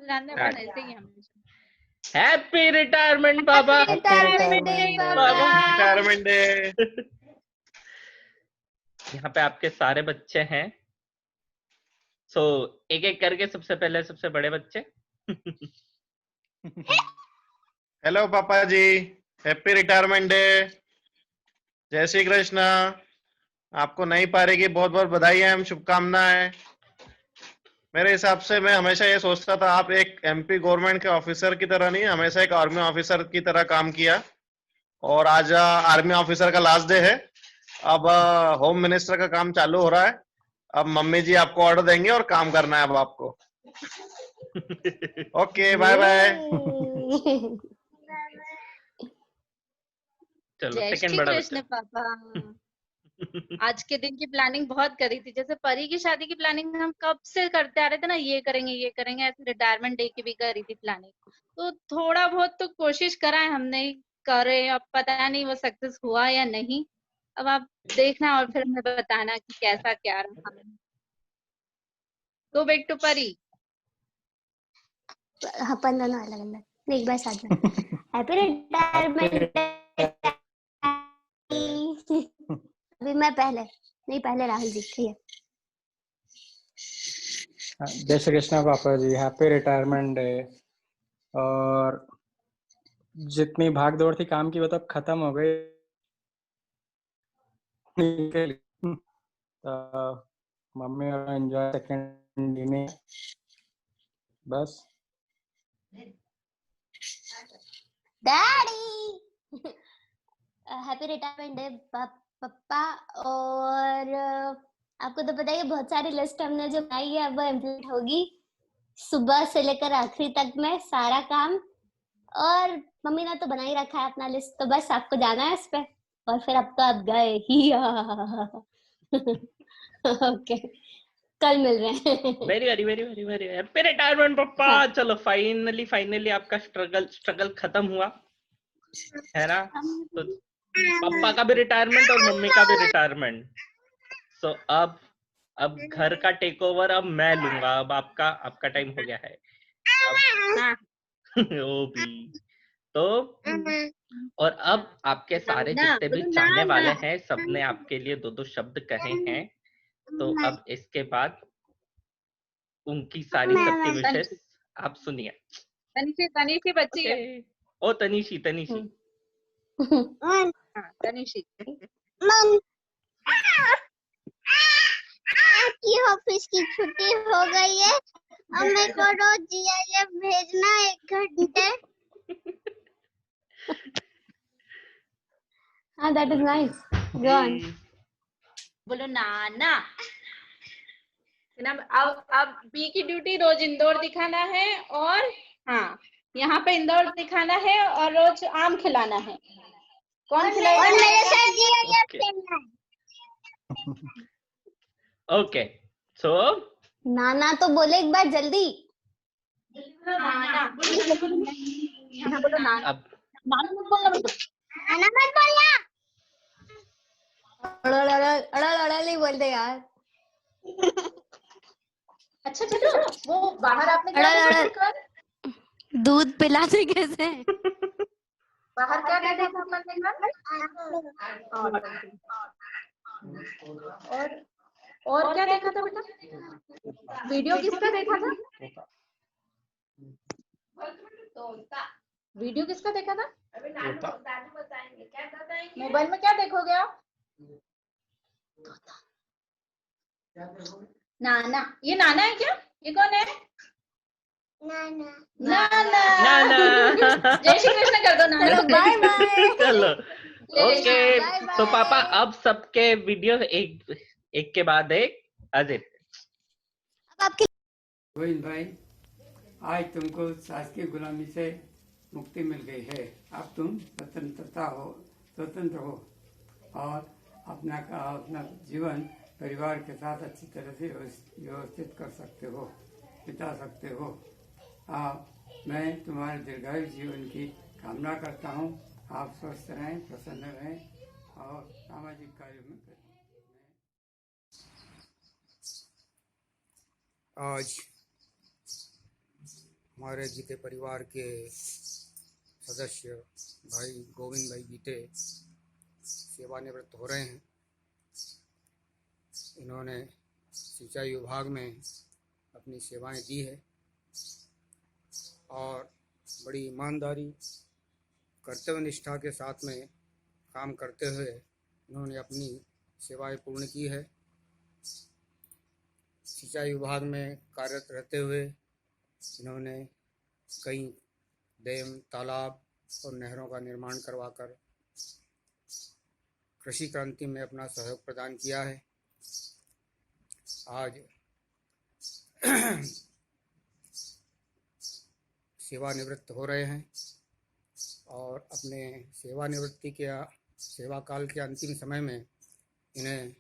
जानते हैं अपन ऐसे ही हमेशा। हैप्पी रिटायरमेंट बाबा। रिटायरमेंट डे बाबा। Retirement day. यहाँ पे आपके सारे बच्चे हैं, सो एक एक करके सबसे पहले सबसे बड़े बच्चे। हेलो पापा जी, हैप्पी रिटायरमेंट डे। जय श्री कृष्ण। आपको नई पारी की बहुत बहुत बधाई एवं शुभकामनाएं। मेरे हिसाब से मैं हमेशा ये सोचता था आप एक एमपी गवर्नमेंट के ऑफिसर की तरह नहीं, हमेशा एक आर्मी ऑफिसर की तरह काम किया, और आज आर्मी ऑफिसर का लास्ट डे है। अब होम मिनिस्टर का काम चालू हो रहा है। अब मम्मी जी आपको ऑर्डर देंगे और काम करना है अब आपको। Okay, bye bye. चलो जय सेकंड श्री बड़ा कृष्ण बच्चा। पापा। आज के दिन की प्लानिंग बहुत करी थी, जैसे परी की शादी की प्लानिंग हम कब से करते आ रहे थे ना, ये करेंगे, ऐसे रिटायरमेंट डे की भी करी थी प्लानिंग। तो थोड़ा बहुत तो कोशिश करा है हमने, करे, अब पता नहीं वो सक्सेस हुआ या नहीं। अब आप देखना और फिर हमें बताना कि कैसा क्या रहा। गो बैक टू परी। अपन दोनों अलग अलग, एक बार साथ में। Happy retirement day. अभी मैं पहले राहुल जी। ठीक है। जय श्री कृष्णा पापा जी, हैप्पी रिटायरमेंट डे। और जितनी भाग दौड़ थी काम की वो तो खत्म हो गई। तो मम्मी और एंजॉय सेकंड डिनर बस। डैडी हैप्पी रिटायरमेंट डे पापा। और आपको तो पता ही है, बहुत सारी लिस्ट हमने जो बनाई है अब वो इम्प्लीमेंट होगी सुबह से लेकर आखिरी तक में सारा काम। और मम्मी ने तो बना ही रखा है अपना लिस्ट, तो बस आपको जाना है इस पे, और फिर अब तो आप गए ही। ओके, कल मिल रहे हैं। वेरी हैप्पी रिटायरमेंट पापा। चलो फाइनली आपका स्ट्रगल खत्म हुआ है ना। तो पापा का भी रिटायरमेंट और मम्मी का भी रिटायरमेंट। सो अब घर का टेक ओवर अब मैं लूंगा। अब आपका टाइम हो गया है अब। ओ भी तो, और अब आपके सारे जितने भी चाहने वाले हैं सबने आपके लिए दो शब्द कहे हैं, तो अब इसके बाद उनकी सारी सबकी विशेष आप सुनिए। तनीशी बच्ची है। ओ तनीशी। तनीशी आपकी ऑफिस की छुट्टी हो गई है, अब मेरे को रोज जीआईएफ भेजना 1 घंटे। हाँ, that is nice. Go on. बोलो नाना। अब बी की ड्यूटी रोज इंदौर दिखाना है, और हाँ यहाँ पे इंदौर दिखाना है और रोज आम खिलाना है। कौन खिलाएगा? और मेरे साथ जीआईएफ खेलना है। ओके सो नाना तो बोले एक बार जल्दी। नाना यहाँ बोलो नाना। अब नाना मत बोलना बेटा। नाना मत बोलना। अड़ल नहीं बोलते यार। अच्छा बेटा, वो बाहर आपने क्या देखा था कल? दूध पिलाते कैसे? बाहर क्या देखा था अपन ने कल? और क्या देखा था बेटा? वीडियो किसका देखा था? वीडियो किसका देखा था? मोबाइल में क्या देखोगे आप? नाना। ये नाना है क्या? ये कौन है? नाना। जय श्री कृष्ण कर दो नाना। चलो बाय बाय। चलो ओके। बाय तो बाय। पापा अब सबके वीडियो एक के बाद एक अजय। अब आपकी गोविंद भाई, आज तुमको सास की गुलामी से मुक्ति मिल गई है। अब तुम स्वतंत्र हो और अपना जीवन परिवार के साथ अच्छी तरह से व्यवस्थित कर सकते हो, बिता सकते हो। मैं तुम्हारे दीर्घायु जीवन की कामना करता हूँ। आप स्वस्थ रहें, प्रसन्न रहें और सामाजिक कार्यों में आज हमारे गीते परिवार के सदस्य भाई गोविंद भाई गीते सेवानिवृत्त हो रहे हैं। इन्होंने सिंचाई विभाग में अपनी सेवाएं दी है और बड़ी ईमानदारी कर्तव्य निष्ठा के साथ में काम करते हुए इन्होंने अपनी सेवाएं पूर्ण की है। सिंचाई विभाग में कार्यरत रहते हुए इन्होंने कई डैम, तालाब और नहरों का निर्माण करवाकर कृषि क्रांति में अपना सहयोग प्रदान किया है। आज सेवानिवृत्त हो रहे हैं और अपने सेवानिवृत्ति के सेवा काल के अंतिम समय में इन्हें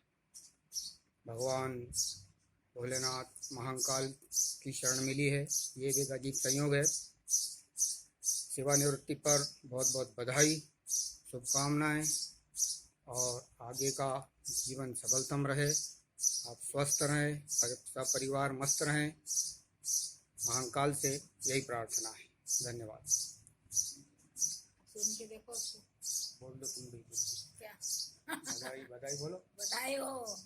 भगवान भोलेनाथ महाकाल की शरण मिली है। ये भी एक अजीब संयोग है। सेवानिवृत्ति पर बहुत बहुत बधाई, शुभकामनाएं और आगे का जीवन सफलतम रहे। आप स्वस्थ रहें, सब परिवार मस्त रहें। महाकाल से यही प्रार्थना है। धन्यवाद। सुन के देखो उसको। बोल दो तुम भी। क्या बधाई बधाई बोलो। बधाई हो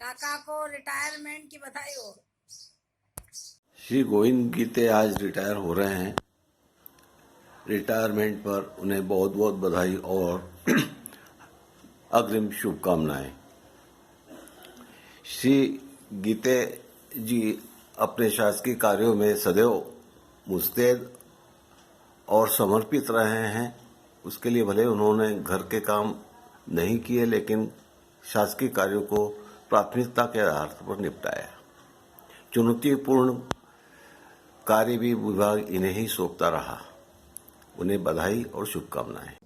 काका को, रिटायरमेंट की बधाई हो। श्री गोविंद गीते आज रिटायर हो रहे हैं। रिटायरमेंट पर उन्हें बहुत बहुत बधाई और अग्रिम शुभकामनाएं। श्री गीते जी अपने शासकीय कार्यों में सदैव मुस्तैद और समर्पित रहे हैं। उसके लिए भले उन्होंने घर के काम नहीं किए, लेकिन शासकीय कार्यों को प्राथमिकता के आधार पर निपटाया। चुनौतीपूर्ण कार्य भी विभाग इन्हें ही सौंपता रहा। उन्हें बधाई और शुभकामनाएं।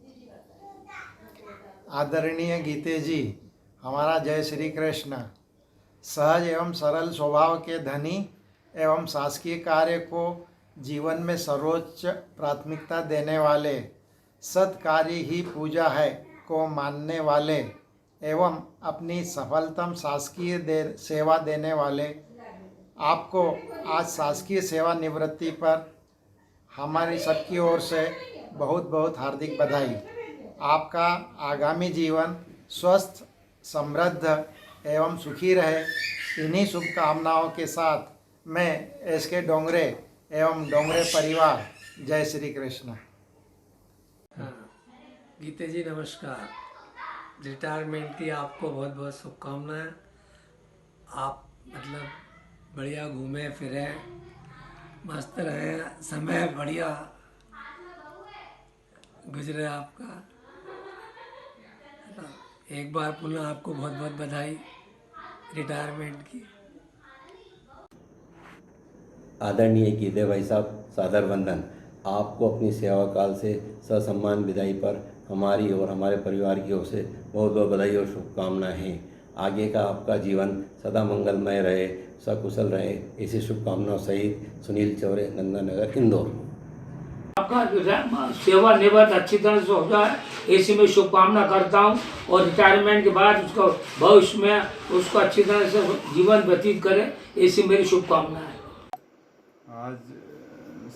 आदरणीय गीते जी, हमारा जय श्री कृष्ण। सहज एवं सरल स्वभाव के धनी एवं शासकीय कार्य को जीवन में सर्वोच्च प्राथमिकता देने वाले, सत्कार्य ही पूजा है को मानने वाले एवं अपनी सफलतम शासकीय सेवा देने वाले आपको आज शासकीय सेवा निवृत्ति पर हमारी सबकी ओर से बहुत बहुत हार्दिक बधाई। आपका आगामी जीवन स्वस्थ, समृद्ध एवं सुखी रहे। इन्हीं शुभकामनाओं के साथ मैं एसके डोंगरे एवं डोंगरे परिवार, जय श्री कृष्ण। गीते जी नमस्कार। रिटायरमेंट की आपको बहुत बहुत शुभकामनाएं। आप मतलब बढ़िया घूमे फिरे, मस्त रहे, समय बढ़िया गुजरे आपका। एक बार पुनः आपको बहुत बहुत बधाई रिटायरमेंट की। आदरणीय गीते भाई साहब, सादर वंदन। आपको अपनी सेवा काल से ससम्मान विदाई पर हमारी और हमारे परिवार की ओर से बहुत बहुत बधाई और शुभकामनाएं हैं। आगे का आपका जीवन सदा मंगलमय रहे, सकुशल रहे, इसी शुभकामनाओं सहित सुनील चौरे, नंदनगर, इंदौर। आपका सेवानिवृत्त अच्छी तरह से हो जाए, ऐसी मैं शुभकामना करता हूँ और रिटायरमेंट के बाद उसको भविष्य में उसको अच्छी तरह से जीवन व्यतीत करे, ऐसी मेरी शुभकामना है। आज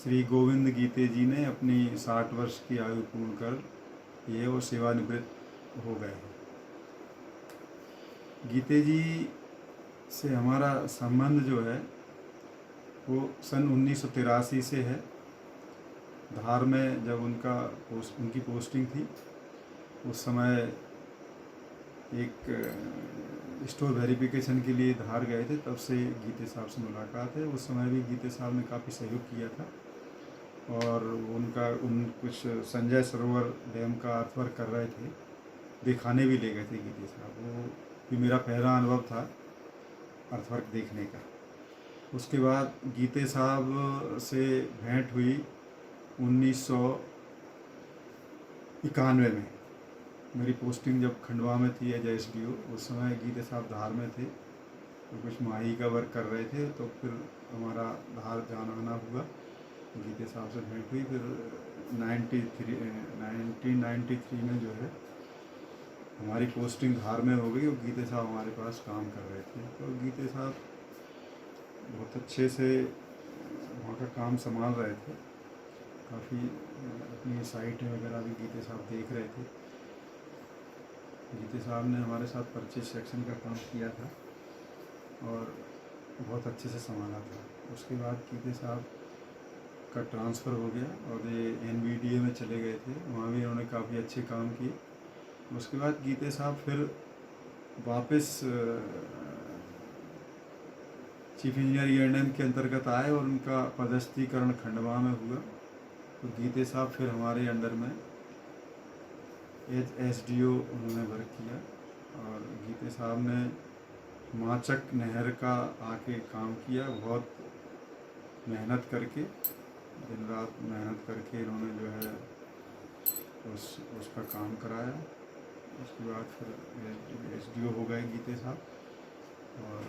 श्री गोविंद गीते जी ने अपनी 60 वर्ष की आयु पूर्ण कर ये वो सेवानिवृत्त हो गए। गीते जी से हमारा संबंध जो है वो सन 1983 से है। धार में जब उनकी पोस्टिंग थी, उस समय एक स्टोर वेरिफिकेशन के लिए धार गए थे, तब से गीते साहब से मुलाकात है। उस समय भी गीते साहब ने काफ़ी सहयोग किया था और कुछ संजय सरोवर डैम का अर्थवर्क कर रहे थे, दिखाने भी ले गए थे गीते साहब। वो भी मेरा पहला अनुभव था अर्थवर्क देखने का। उसके बाद गीते साहब से भेंट हुई 1991 में। मेरी पोस्टिंग जब खंडवा में थी एज SDO, उस समय गीते साहब धार में थे, तो कुछ माही का वर्क कर रहे थे, तो फिर हमारा धार जाना आना हुआ। गीते साहब से भेंट हुई। फिर 1993 में जो है हमारी पोस्टिंग धार में हो गई और गीते साहब हमारे पास काम कर रहे थे। तो गीते साहब बहुत अच्छे से वहाँ का काम संभाल रहे थे। काफ़ी अपनी साइट वगैरह भी गीते साहब देख रहे थे। गीते साहब ने हमारे साथ परचेज सेक्शन का काम किया था और बहुत अच्छे से संभाला था। उसके बाद गीते साहब का ट्रांसफ़र हो गया और ये NVDA में चले गए थे, वहाँ भी उन्होंने काफ़ी अच्छे काम किए। उसके बाद गीते साहब फिर वापस चीफ इंजीनियर E&M के अंतर्गत आए और उनका पदस्थीकरण खंडवा में हुआ। तो गीते साहब फिर हमारे अंडर में SDO उन्होंने वर्क किया और गीते साहब ने माचक नहर का आके काम किया। बहुत मेहनत करके, दिन रात मेहनत करके इन्होंने जो है उसका काम कराया। उसके बाद फिर SDO हो गए गीते साहब और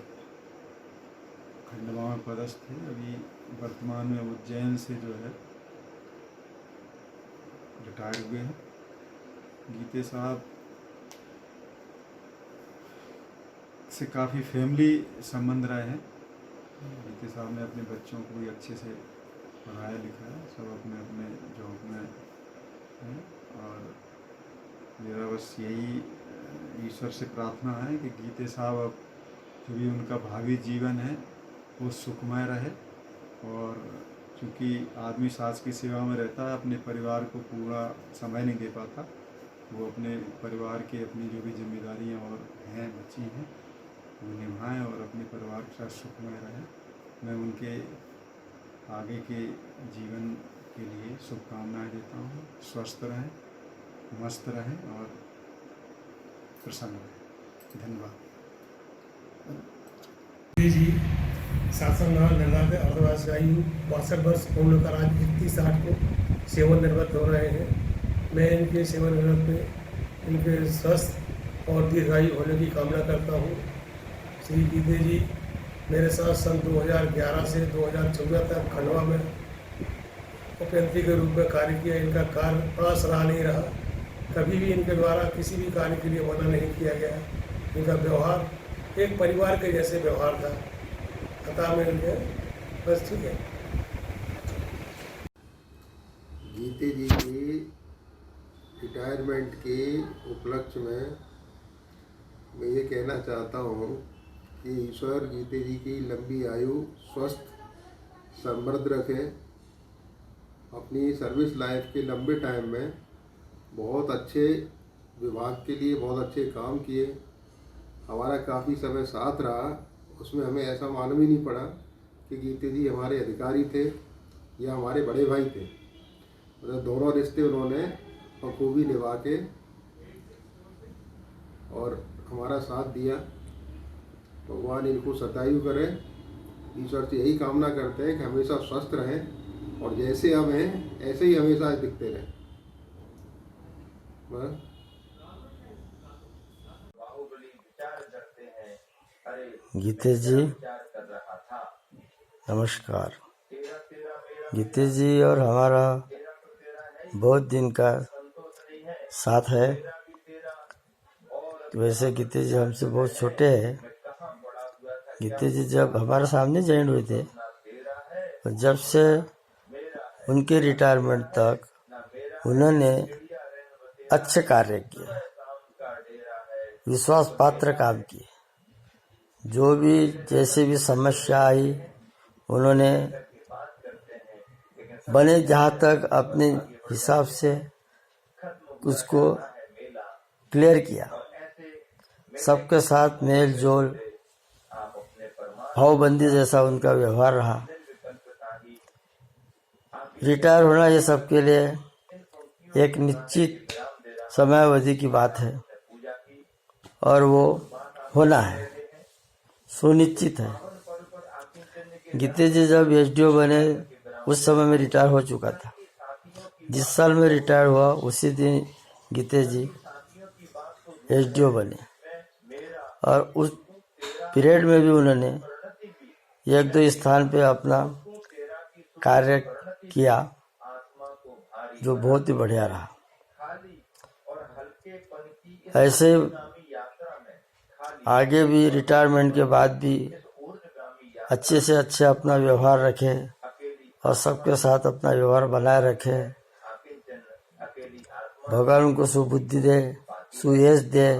खंडवा में पदस्थ थे। अभी वर्तमान में उज्जैन से जो है रिटायर हुए हैं। गीते साहब से काफ़ी फैमिली संबंध रहे हैं। गीते साहब ने अपने बच्चों को भी अच्छे से पढ़ाया लिखाया, सब अपने अपने जॉब में हैं और मेरा बस यही ईश्वर से प्रार्थना है कि गीते साहब अब जो भी उनका भावी जीवन है वो सुखमय रहे। और चूँकि आदमी सास की सेवा में रहता है, अपने परिवार को पूरा समय नहीं दे पाता, वो अपने परिवार के अपनी जो भी जिम्मेदारियाँ और हैं बची हैं वो निभाएं और अपने परिवार के साथ सुखमय रहें। मैं उनके आगे के जीवन के लिए शुभकामनाएं देता हूँ। स्वस्थ रहें, मस्त रहें और प्रसन्न रहें। धन्यवाद। जी शासन निर्धारित अर्धवार्षिक आयु 62 वर्ष पूर्ण कर आज 31/8 को सेवानिवृत्त हो रहे हैं। मैं इनके सेवानिवृत्त में इनके स्वस्थ और दीर्घायु होने की कामना करता हूँ। श्री गीते जी मेरे साथ सन 2011 से 2014 तक खंडवा में उपयंत्री के रूप में कार्य किया। इनका कार्य बड़ा सराहनीय रहा। कभी भी इनके द्वारा किसी भी कार्य के लिए मना नहीं किया गया। इनका व्यवहार एक परिवार के जैसे व्यवहार था। अतः में इनके बस ठीक है। गीते जी की रिटायरमेंट के उपलक्ष्य में मैं ये कहना चाहता हूँ कि ईश्वर गीते जी की लंबी आयु, स्वस्थ, समृद्ध रखे। अपनी सर्विस लाइफ के लंबे टाइम में बहुत अच्छे विभाग के लिए बहुत अच्छे काम किए। हमारा काफ़ी समय साथ रहा, उसमें हमें ऐसा मालूम ही नहीं पड़ा कि गीते जी हमारे अधिकारी थे या हमारे बड़े भाई थे। मतलब दोनों रिश्ते उन्होंने बखूबी निभा के और हमारा साथ दिया। भगवान इनको सतायु करे। ईश्वर से यही कामना करते हैं कि हमेशा स्वस्थ रहें और जैसे हम हैं ऐसे ही हमेशा दिखते रहें। बस। गीते जी नमस्कार। गीते जी और हमारा बहुत दिन का साथ है। वैसे गीते जी हमसे बहुत छोटे हैं। गीते जी जब हमारे सामने ज्वाइन हुए थे और जब से उनके रिटायरमेंट तक उन्होंने अच्छे कार्य किए, विश्वास पात्र काम किए। जो भी जैसे भी समस्या आई उन्होंने बने जहाँ तक अपने हिसाब से उसको क्लियर किया। सबके साथ मेल जोल भावबंदी जैसा उनका व्यवहार रहा। रिटायर होना ये सबके लिए एक निश्चित समयावधि की बात है और वो होना है, सुनिश्चित है। गीते जी जब SDO बने उस समय में रिटायर हो चुका था। जिस साल में रिटायर हुआ उसी दिन गीते जी SDO बने और उस पीरियड में भी उन्होंने एक दो स्थान पे अपना कार्य किया जो बहुत ही बढ़िया रहा। ऐसे आगे भी रिटायरमेंट के बाद भी अच्छे से अच्छे अपना व्यवहार रखें और सबके साथ अपना व्यवहार बनाए रखे। भगवान उनको सुबुद्धि दे, सुयश दे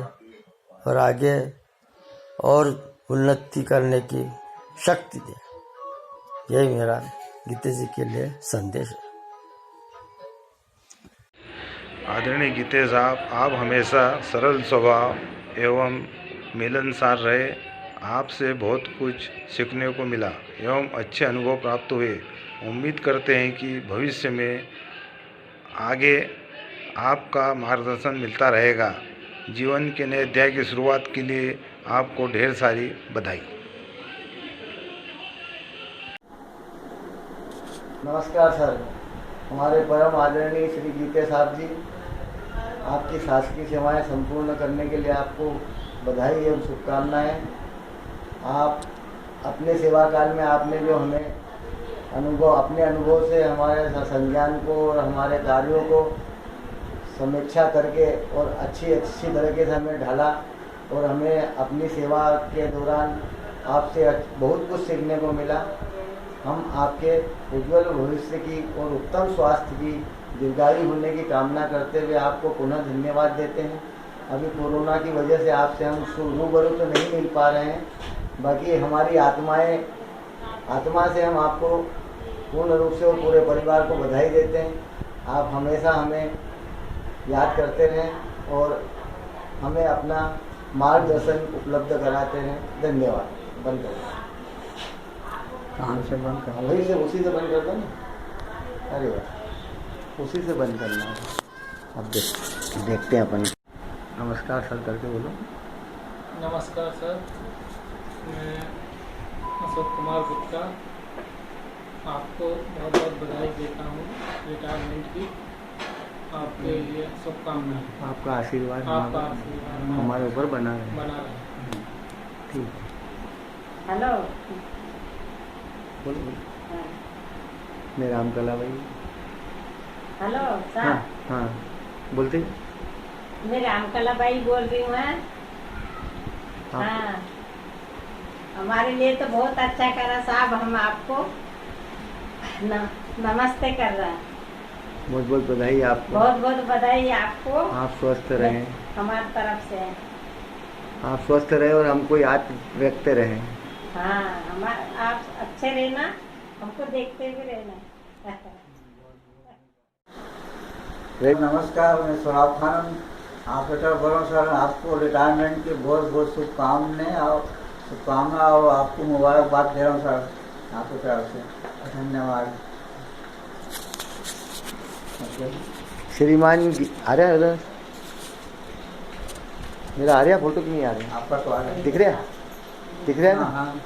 और आगे और उन्नति करने की शक्ति दे। यही मेरा गीते जी के लिए संदेश है। आदरणीय गीते साहब, आप हमेशा सरल स्वभाव एवं मिलनसार रहे। आपसे बहुत कुछ सीखने को मिला एवं अच्छे अनुभव प्राप्त हुए। उम्मीद करते हैं कि भविष्य में आगे आपका मार्गदर्शन मिलता रहेगा। जीवन के नए अध्याय की शुरुआत के लिए आपको ढेर सारी बधाई। नमस्कार सर, हमारे परम आदरणीय श्री गीते साहब जी, आपकी शासकीय सेवाएं संपूर्ण करने के लिए आपको बधाई एवं शुभकामनाएं। आप अपने सेवा काल में आपने जो हमें अपने अनुभव से हमारे संज्ञान को और हमारे कार्यों को समीक्षा करके और अच्छी तरीके से हमें ढाला और हमें अपनी सेवा के दौरान आपसे बहुत कुछ सीखने को मिला। हम आपके उज्ज्वल भविष्य की और उत्तम स्वास्थ्य की दीर्घायु होने की कामना करते हुए आपको पुनः धन्यवाद देते हैं। अभी कोरोना की वजह से आपसे हम रूबरू तो नहीं मिल पा रहे हैं, बाकी हमारी आत्मा से हम आपको पूर्ण रूप से और पूरे परिवार को बधाई देते हैं। आप हमेशा हमें याद करते रहें और हमें अपना मार्गदर्शन उपलब्ध कराते रहें। धन्यवाद। बंद करें। कहाँ से बंद करना? वहीं से उसी से बंद कर दो ना। अरे वाह, उसी से बंद करना है। अब देखते हैं अपन। नमस्कार सर करके बोलो। नमस्कार सर, मैं अशोक कुमार गुप्ता आपको बहुत बहुत बधाई देता हूँ रिटायरमेंट की। आपके लिए शुभकामनाएं। आपका आशीर्वाद हमारे ऊपर बना रहे। ठीक है। हेलो, बोलो। मैं रामकला भाई। Hello sir. हाँ हाँ बोलते। मैं रामकला बाई बोल रही हूँ। हाँ, हमारे लिए तो बहुत अच्छा करा साहब। हम आपको नमस्ते कर रहे हैं। बहुत बहुत बधाई आपको। बहुत बहुत बधाई आपको। आप स्वस्थ रहें। हमारी तरफ से आप स्वस्थ रहे और हमको याद रखते रहें। हाँ, आप अच्छे रहना, हमको देखते भी रहना। नमस्कार, मैं सौरभ खान ऑपरेटर बोल सर। आपको रिटायरमेंट की बहुत बहुत शुभकामनाएं और आपको मुबारकबाद दे रहा हूँ सर आपकी तरफ से। धन्यवाद। श्रीमान आ रहा है उधर? मेरा आ रहा फोटो क्यों नहीं आ रहा? आपका तो आ रहा है। दिख रहा है ना? हाँ।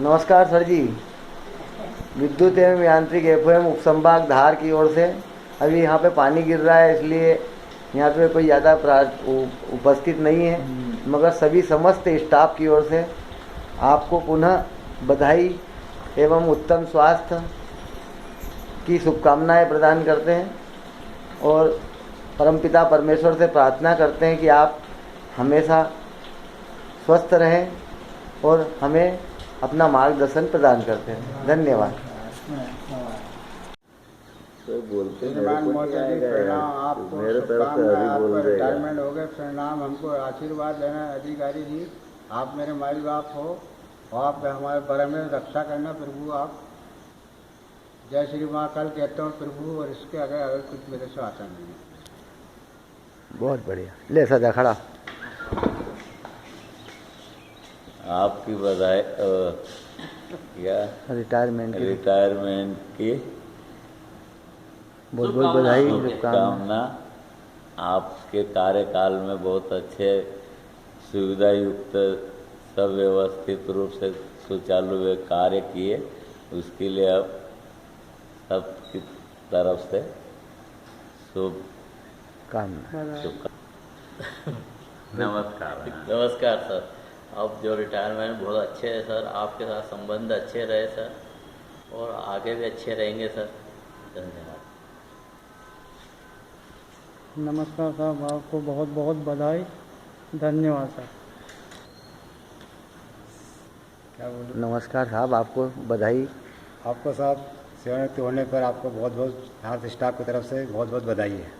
नमस्कार सर जी, विद्युत एवं यांत्रिक एफएम उपसंभाग धार की ओर से अभी यहाँ पे पानी गिर रहा है, इसलिए यहाँ पे कोई ज़्यादा उपस्थित नहीं है, मगर सभी समस्त स्टाफ की ओर से आपको पुनः बधाई एवं उत्तम स्वास्थ्य की शुभकामनाएं प्रदान करते हैं और परमपिता परमेश्वर से प्रार्थना करते हैं कि आप हमेशा स्वस्थ रहें और हमें अपना मार्गदर्शन प्रदान करते हैं। धन्यवाद। तो बोलते आपको मेरे तरफ से अभी बोल रहे रिटायरमेंट हो गए, प्रणाम। हमको आशीर्वाद देना अधिकारी जी। आप मेरे माई बाप हो और आप हमारे बड़े में रक्षा करना प्रभु। आप जय श्री महाकाल कहता हूँ प्रभु, और इसके अगर कुछ मेरे से आता नहीं है। बहुत बढ़िया। ले सजा खड़ा। आपकी बधाई या रिटायरमेंट की बहुत बहुत बधाई शुभकामना। आपके कार्यकाल में बहुत अच्छे सुविधा युक्त सब व्यवस्थित रूप से सुचारू वे कार्य किए, उसके लिए अब सबकी तरफ से शुभकामना। नमस्कार सर, आप जो रिटायरमेंट बहुत अच्छे है सर, आपके साथ संबंध अच्छे रहे सर और आगे भी अच्छे रहेंगे सर। धन्यवाद। नमस्कार साहब, आपको बहुत बहुत बधाई। धन्यवाद सर। क्या बोलूं? नमस्कार साहब, आपको बधाई। आपको साहब सेवानिवृत्ति होने पर आपको बहुत बहुत हेल्थ स्टाफ की तरफ से बहुत बहुत बधाई है।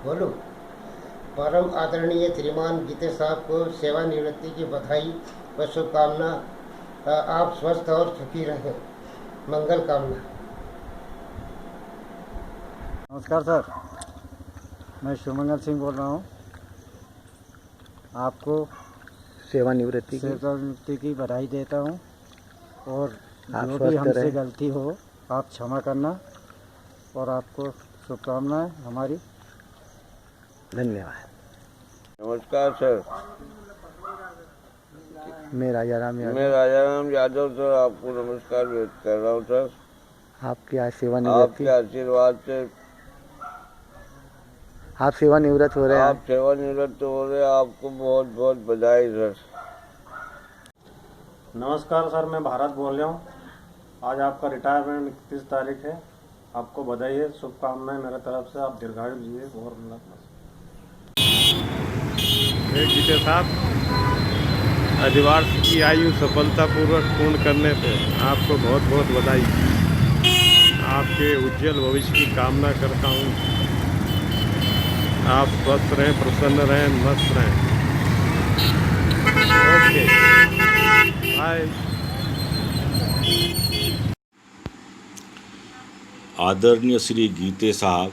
बोलो। परम आदरणीय श्रीमान गीते साहब को सेवानिवृत्ति की बधाई व शुभकामना। आप स्वस्थ और सुखी रहें, मंगल कामना। नमस्कार सर, मैं शिवमंगल सिंह बोल रहा हूँ। आपको सेवानिवृत्ति की बधाई देता हूँ और जो भी हमसे गलती हो आप क्षमा करना और आपको शुभकामनाएं हमारी। धन्यवाद। नमस्कार सर, मैं राजाराम यादव सर आपको नमस्कार व्यक्त कर रहा हूँ सर। आपकी सेवानिवृत्ति, आपके आशीर्वाद से आप सेवानिवृत्त हो रहे हैं। आप सेवानिवृत्त हो रहे हैं, आपको बहुत बहुत बधाई सर। नमस्कार सर, मैं भारत बोल रहा हूँ। आज आपका रिटायरमेंट 31 तारीख है, आपको बधाई है, शुभकामनाएं मेरे तरफ से। आप दीर्घायु जिए और गीते साहब, अधिवर्ष की आयु सफलतापूर्वक पूर्ण करने पे आपको बहुत बहुत बधाई। आपके उज्जवल भविष्य की कामना करता हूँ। आप स्वस्थ रहें, प्रसन्न रहें, मस्त रहें। Okay, bye. आदरणीय श्री गीते साहब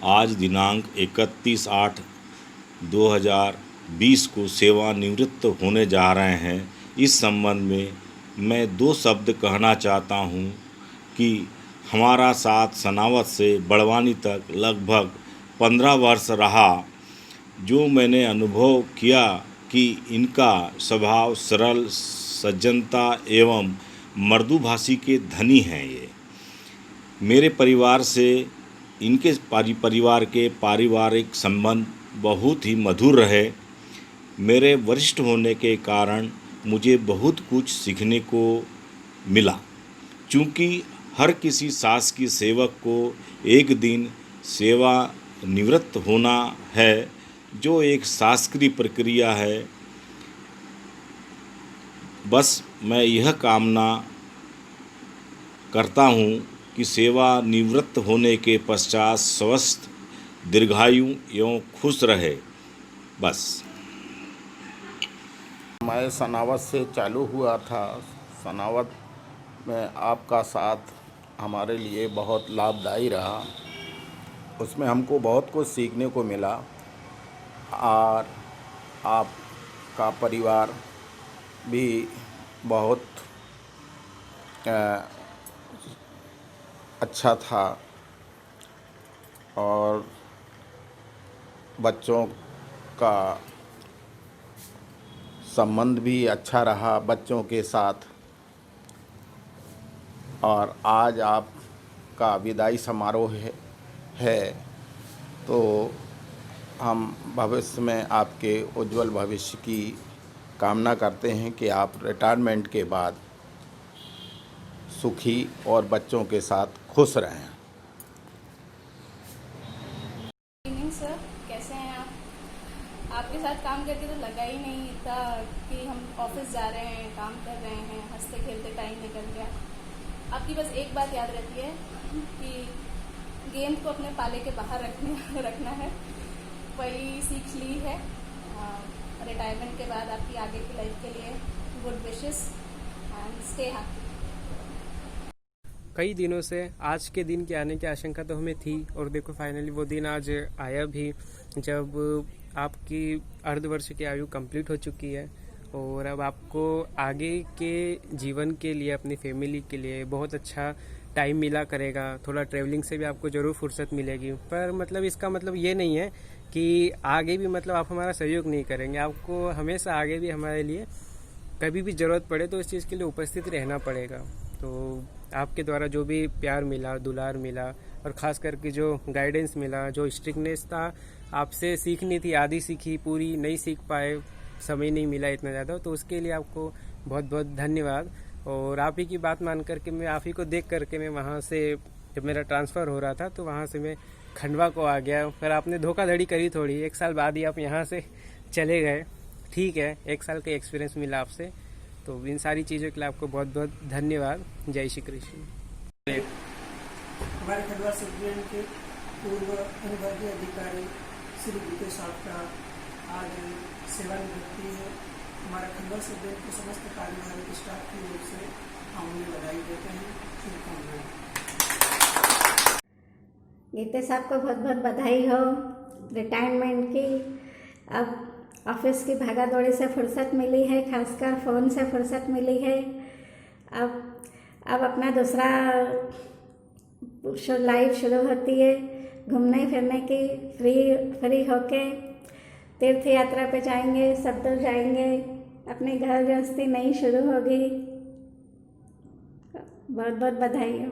आज दिनांक 31/8/2020 को सेवानिवृत्त होने जा रहे हैं। इस संबंध में मैं 2 शब्द कहना चाहता हूं कि हमारा साथ सनावत से बड़वानी तक लगभग 15 वर्ष रहा। जो मैंने अनुभव किया कि इनका स्वभाव सरल, सज्जनता एवं मृदुभाषी के धनी हैं। ये मेरे परिवार से इनके परिवार के पारिवारिक संबंध बहुत ही मधुर रहे। मेरे वरिष्ठ होने के कारण मुझे बहुत कुछ सीखने को मिला। चूँकि हर किसी शासकीय सेवक को एक दिन सेवा निवृत्त होना है, जो एक शासकीय प्रक्रिया है। बस मैं यह कामना करता हूँ कि सेवा निवृत्त होने के पश्चात स्वस्थ, दीर्घायु एवं खुश रहे। बस। मैं सनावत से चालू हुआ था। सनावत में आपका साथ हमारे लिए बहुत लाभदायी रहा। उसमें हमको बहुत कुछ सीखने को मिला और आपका परिवार भी बहुत अच्छा था और बच्चों का संबंध भी अच्छा रहा बच्चों के साथ। और आज आपका विदाई समारोह है तो हम भविष्य में आपके उज्जवल भविष्य की कामना करते हैं कि आप रिटायरमेंट के बाद सुखी और बच्चों के साथ खुश रहें। सर, कैसे हैं आप? आपके साथ काम करके तो लगा ही नहीं था कि हम ऑफिस जा रहे हैं, काम कर रहे हैं, हंसते खेलते टाइम निकल गया। आपकी बस एक बात याद रहती है कि गेंद को अपने पाले के बाहर रखना है। वही सीख ली है। रिटायरमेंट के बाद आपकी आगे की लाइफ के लिए good wishes and stay happy. कई दिनों से आज के दिन के आने की आशंका तो हमें थी और देखो फाइनली वो दिन आज आया भी, जब आपकी अर्धवर्ष की आयु कंप्लीट हो चुकी है और अब आपको आगे के जीवन के लिए, अपनी फैमिली के लिए बहुत अच्छा टाइम मिला करेगा। थोड़ा ट्रैवलिंग से भी आपको ज़रूर फुर्सत मिलेगी, पर मतलब इसका मतलब ये नहीं है कि आगे भी मतलब आप हमारा सहयोग नहीं करेंगे। आपको हमेशा आगे भी हमारे लिए कभी भी ज़रूरत पड़े तो इस चीज़ के लिए उपस्थित रहना पड़ेगा। तो आपके द्वारा जो भी प्यार मिला, दुलार मिला और ख़ास करके जो गाइडेंस मिला, जो स्ट्रिक्टनेस था, आपसे सीखनी थी, आधी सीखी, पूरी नहीं सीख पाए, समय नहीं मिला इतना ज़्यादा, तो उसके लिए आपको बहुत बहुत धन्यवाद। और आप ही की बात मान करके, मैं आप ही को देख करके मैं वहाँ से, जब मेरा ट्रांसफ़र हो रहा था तो वहाँ से मैं खंडवा को आ गया। फिर आपने धोखाधड़ी करी थोड़ी, 1 साल बाद ही आप यहाँ से चले गए। ठीक है, 1 साल का एक्सपीरियंस मिला आपसे, तो इन सारी चीज़ों के लिए आपको बहुत बहुत धन्यवाद। जय श्री कृष्ण। हमारे खंडवा सब डिवीजन के पूर्व अनुवर्गीय अधिकारी श्री गीते साहब का आज सेवानिवृत्ति है। हमारा खंडवा सब डिवीजन के समस्त कार्यभारी स्टाफ की ओर से हम उन्हें बधाई देते हैं। शुभकामनाएं। गीते साहब को बहुत बहुत बधाई हो रिटायरमेंट की। अब ऑफिस की भागा दौड़ी से फुर्सत मिली है, खासकर फ़ोन से फुर्सत मिली है। अब अपना दूसरा लाइफ शुरू होती है, घूमने फिरने की। फ्री होके तीर्थ यात्रा पे जाएंगे, सब दूर जाएंगे, अपनी घर गृहस्थी नई शुरू होगी। बहुत बहुत बधाई हो।